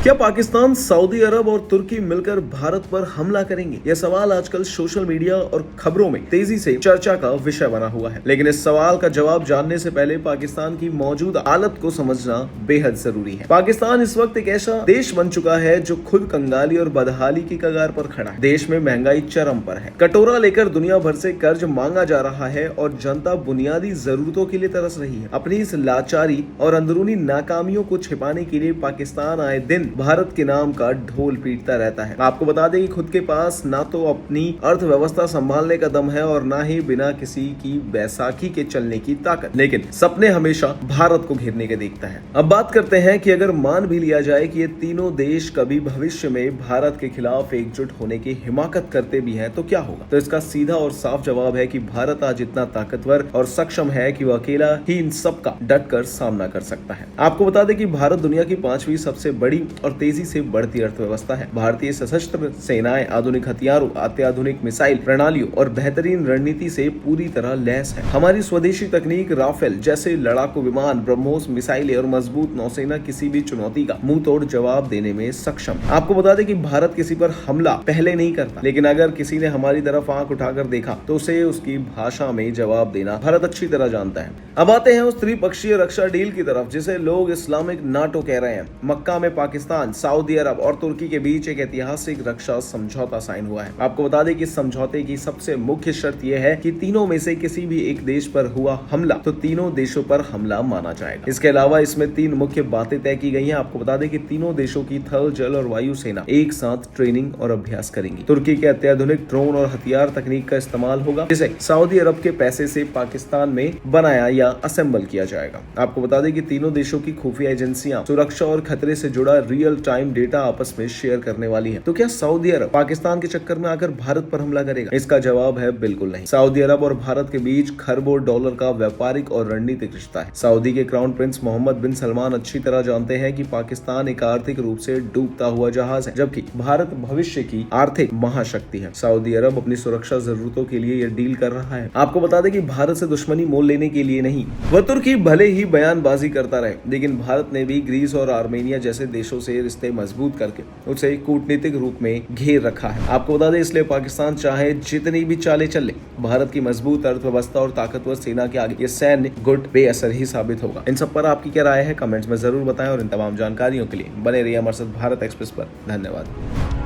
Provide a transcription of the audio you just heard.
क्या पाकिस्तान, सऊदी अरब और तुर्की मिलकर भारत पर हमला करेंगे? यह सवाल आजकल सोशल मीडिया और खबरों में तेजी से चर्चा का विषय बना हुआ है। लेकिन इस सवाल का जवाब जानने से पहले पाकिस्तान की मौजूदा हालत को समझना बेहद जरूरी है। पाकिस्तान इस वक्त एक ऐसा देश बन चुका है जो खुद कंगाली और बदहाली की कगार पर खड़ा है। देश में महंगाई चरम पर है, कटोरा लेकर दुनिया भर से कर्ज मांगा जा रहा है और जनता बुनियादी जरूरतों के लिए तरस रही है। अपनी इस लाचारी और अंदरूनी नाकामियों को छिपाने के लिए पाकिस्तान आए दिन भारत के नाम का ढोल पीटता रहता है। आपको बता दें कि खुद के पास ना तो अपनी अर्थव्यवस्था संभालने का दम है और ना ही बिना किसी की बैसाखी के चलने की ताकत, लेकिन सपने हमेशा भारत को घेरने के देखता है। अब बात करते हैं कि अगर मान भी लिया जाए कि ये तीनों देश कभी भविष्य में भारत के खिलाफ एकजुट होने की हिमाकत करते भी हैं तो क्या होगा? तो इसका सीधा और साफ जवाब है कि भारत आज इतना ताकतवर और सक्षम है कि वो अकेला ही इन सब का डट कर सामना कर सकता है। आपको बता दें कि भारत दुनिया की 5वीं सबसे बड़ी और तेजी से बढ़ती अर्थव्यवस्था है। भारतीय सशस्त्र सेनाएं आधुनिक हथियारों, अत्याधुनिक मिसाइल प्रणालियों और बेहतरीन रणनीति से पूरी तरह लैस है। हमारी स्वदेशी तकनीक राफेल जैसे लड़ाकू विमान, ब्रह्मोस मिसाइलें और मजबूत नौसेना किसी भी चुनौती का मुंह तोड़ जवाब देने में सक्षम। आपको बता दें कि भारत किसी पर हमला पहले नहीं करता, लेकिन अगर किसी ने हमारी तरफ आंख उठाकर देखा तो उसे उसकी भाषा में जवाब देना भारत अच्छी तरह जानता है। अब आते हैं उस त्रिपक्षीय रक्षा डील की तरफ जिसे लोग इस्लामिक नाटो कह रहे हैं। मक्का में पाकिस्तान, सऊदी अरब और तुर्की के बीच एक ऐतिहासिक रक्षा समझौता साइन हुआ है। आपको बता दें कि इस समझौते की सबसे मुख्य शर्त यह है कि तीनों में से किसी भी एक देश पर हुआ हमला तो तीनों देशों पर हमला माना जाएगा। इसके अलावा इसमें 3 मुख्य बातें तय की गई हैं। आपको बता दें कि तीनों देशों की थल, जल और वायु सेना एक साथ ट्रेनिंग और अभ्यास करेंगी। तुर्की के अत्याधुनिक ड्रोन और हथियार तकनीक का इस्तेमाल होगा जिसे सऊदी अरब के पैसे से पाकिस्तान में बनाया या असेंबल किया जाएगा। आपको बता दें कि तीनों देशों की खुफिया एजेंसियां सुरक्षा और खतरे से जुड़ा रियल टाइम डेटा आपस में शेयर करने वाली है। तो क्या सऊदी अरब पाकिस्तान के चक्कर में आकर भारत पर हमला करेगा? इसका जवाब है बिल्कुल नहीं। सऊदी अरब और भारत के बीच खरबों डॉलर का व्यापारिक और रणनीतिक रिश्ता है। सऊदी के क्राउन प्रिंस मोहम्मद बिन सलमान अच्छी तरह जानते हैं कि पाकिस्तान एक आर्थिक रूप से डूबता हुआ जहाज है, जबकि भारत भविष्य की आर्थिक महाशक्ति है। सऊदी अरब अपनी सुरक्षा जरूरतों के लिए यह डील कर रहा है। आपको बता दें कि भारत से दुश्मनी मोल लेने के लिए नहीं। वह तुर्की भले ही बयानबाजी करता रहे, लेकिन भारत ने भी ग्रीस और आर्मेनिया जैसे देशों से रिश्ते मजबूत करके उसे कूटनीतिक रूप में घेर रखा है। आपको बता दें इसलिए पाकिस्तान चाहे जितनी भी चालें चले, भारत की मजबूत अर्थव्यवस्था और ताकतवर सेना के आगे ये सैन्य गुट बेअसर ही साबित होगा। इन सब पर आपकी क्या राय है? कमेंट्स में जरूर बताएं और इन तमाम जानकारियों के लिए बने रहिए हमारे साथ भारत एक्सप्रेस पर। धन्यवाद।